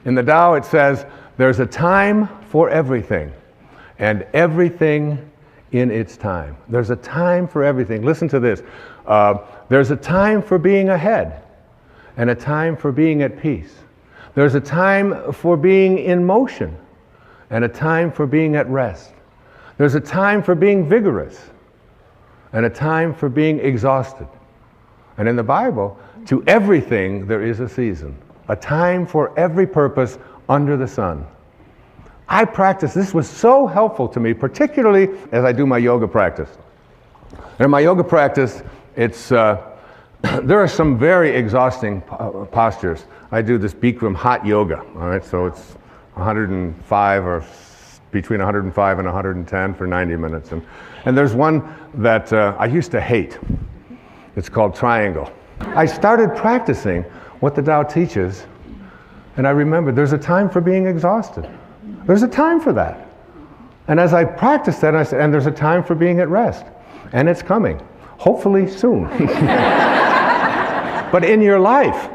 In the Tao it says, there's a time for everything, and everything in its time. There's a time for everything. Listen to this. There's a time for being ahead, and a time for being at peace. There's a time for being in motion, and a time for being at rest. There's a time for being vigorous, and a time for being exhausted. And in the Bible, to everything there is a season, a time for every purpose under the sun. I practice, this was so helpful to me, particularly as I do my yoga practice. In my yoga practice, it's there are some very exhausting postures. I do this Bikram hot yoga, all right? So it's 105 or between 105 and 110 for 90 minutes. And there's one that I used to hate. It's called triangle. I started practicing what the Tao teaches, and I remember there's a time for being exhausted. There's a time for that. And as I practiced that, I said, and there's a time for being at rest. And it's coming. Hopefully soon. But in your life,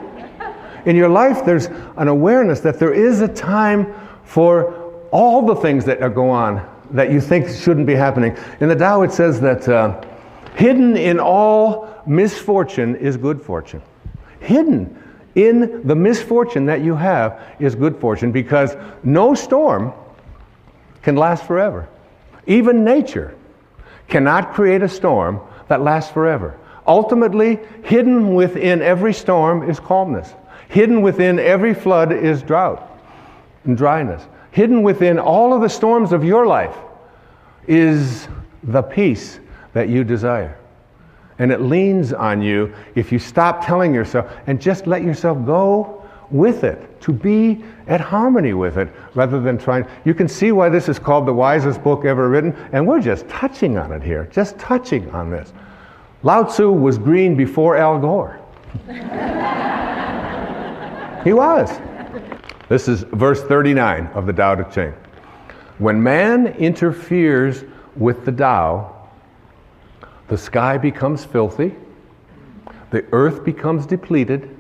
there's an awareness that there is a time for all the things that go on that you think shouldn't be happening. In the Tao it says that hidden in all misfortune is good fortune. Hidden in the misfortune that you have is good fortune, because no storm can last forever. Even nature cannot create a storm that lasts forever. Ultimately, hidden within every storm is calmness. Hidden within every flood is drought and dryness. Hidden within all of the storms of your life is the peace that you desire. And it leans on you if you stop telling yourself and just let yourself go with it, to be at harmony with it, rather than trying. You can see why this is called the wisest book ever written, and we're just touching on it here, just touching on this. Lao Tzu was green before Al Gore. He was. This is verse 39 of the Tao Te Ching. When man interferes with the Tao, the sky becomes filthy, the earth becomes depleted,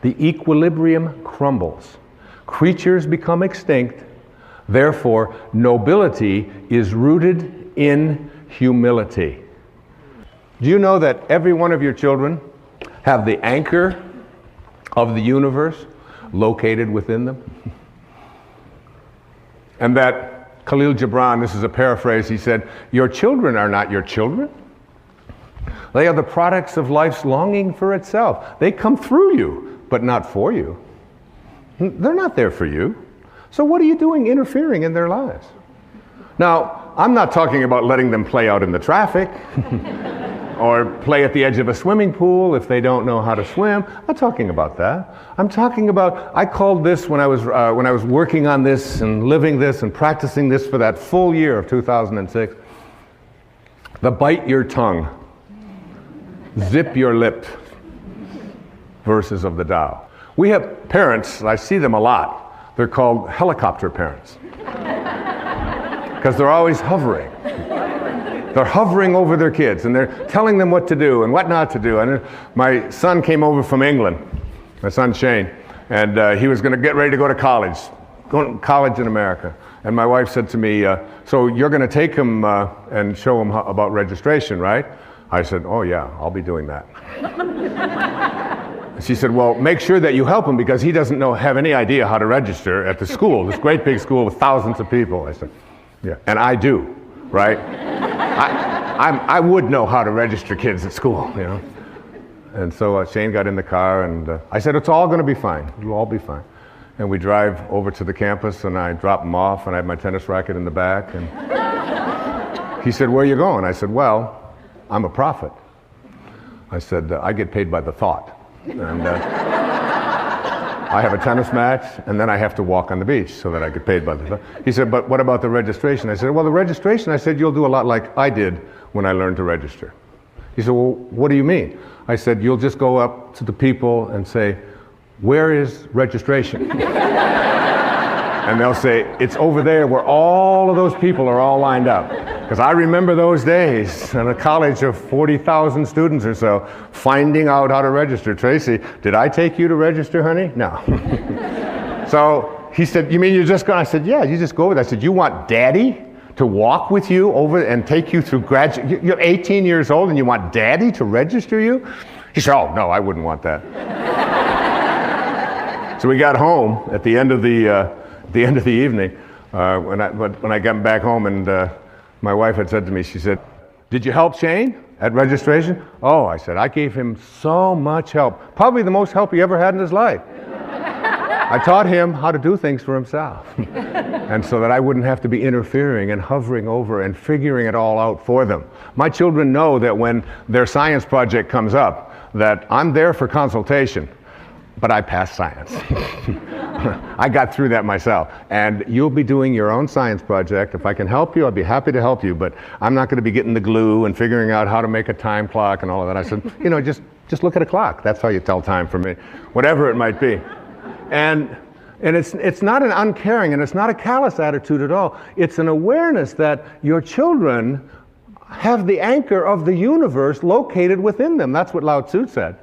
the equilibrium crumbles, creatures become extinct, therefore nobility is rooted in humility. Do you know that every one of your children have the anchor of the universe located within them? And that Khalil Gibran, this is a paraphrase, he said, your children are not your children. They are the products of life's longing for itself. They come through you, but not for you. They're not there for you. So what are you doing interfering in their lives? Now, I'm not talking about letting them play out in the traffic or play at the edge of a swimming pool if they don't know how to swim. I'm not talking about that. I'm talking about, I called this when I was working on this and living this and practicing this for that full year of 2006, the bite your tongue, zip your lip verses of the Tao. We have parents, I see them a lot, they're called helicopter parents. Because they're always hovering. They're hovering over their kids and they're telling them what to do and what not to do. And my son came over from England, my son Shane, and he was going to get ready to go to college in America. And my wife said to me, so you're going to take him and show him about registration, right? I said, oh yeah, I'll be doing that. She said, well, make sure that you help him because he doesn't have any idea how to register at the school, this great big school with thousands of people. I said, yeah, and I do, right? I would know how to register kids at school, you know. And so Shane got in the car and I said, it's all going to be fine. It'll all be fine. And we drive over to the campus and I drop him off and I have my tennis racket in the back. And he said, where are you going? I said, well, I'm a prophet. I said, I get paid by the thought. And I have a tennis match, and then I have to walk on the beach so that I get paid by the thought. He said, but what about the registration? I said, well, the registration, I said, you'll do a lot like I did when I learned to register. He said, well, what do you mean? I said, you'll just go up to the people and say, where is registration? And they'll say, it's over there where all of those people are all lined up. Because I remember those days in a college of 40,000 students or so, finding out how to register. Tracy, did I take you to register, honey? No. So he said, you mean you're just going? I said, yeah, you just go with it. I said, you want Daddy to walk with you over and take you through graduate? You're 18 years old and you want Daddy to register you? He said, oh, no, I wouldn't want that. So we got home at the end of the evening, when I got back home, and my wife had said to me, she said, did you help Shane at registration? Oh, I said, I gave him so much help. Probably the most help he ever had in his life. I taught him how to do things for himself. And so that I wouldn't have to be interfering and hovering over and figuring it all out for them. My children know that when their science project comes up, that I'm there for consultation, but I passed science. I got through that myself. And you'll be doing your own science project. If I can help you, I'd be happy to help you, but I'm not going to be getting the glue and figuring out how to make a time clock and all of that. I said, just look at a clock. That's how you tell time for me, whatever it might be. And it's not an uncaring, and it's not a callous attitude at all. It's an awareness that your children have the anchor of the universe located within them. That's what Lao Tzu said.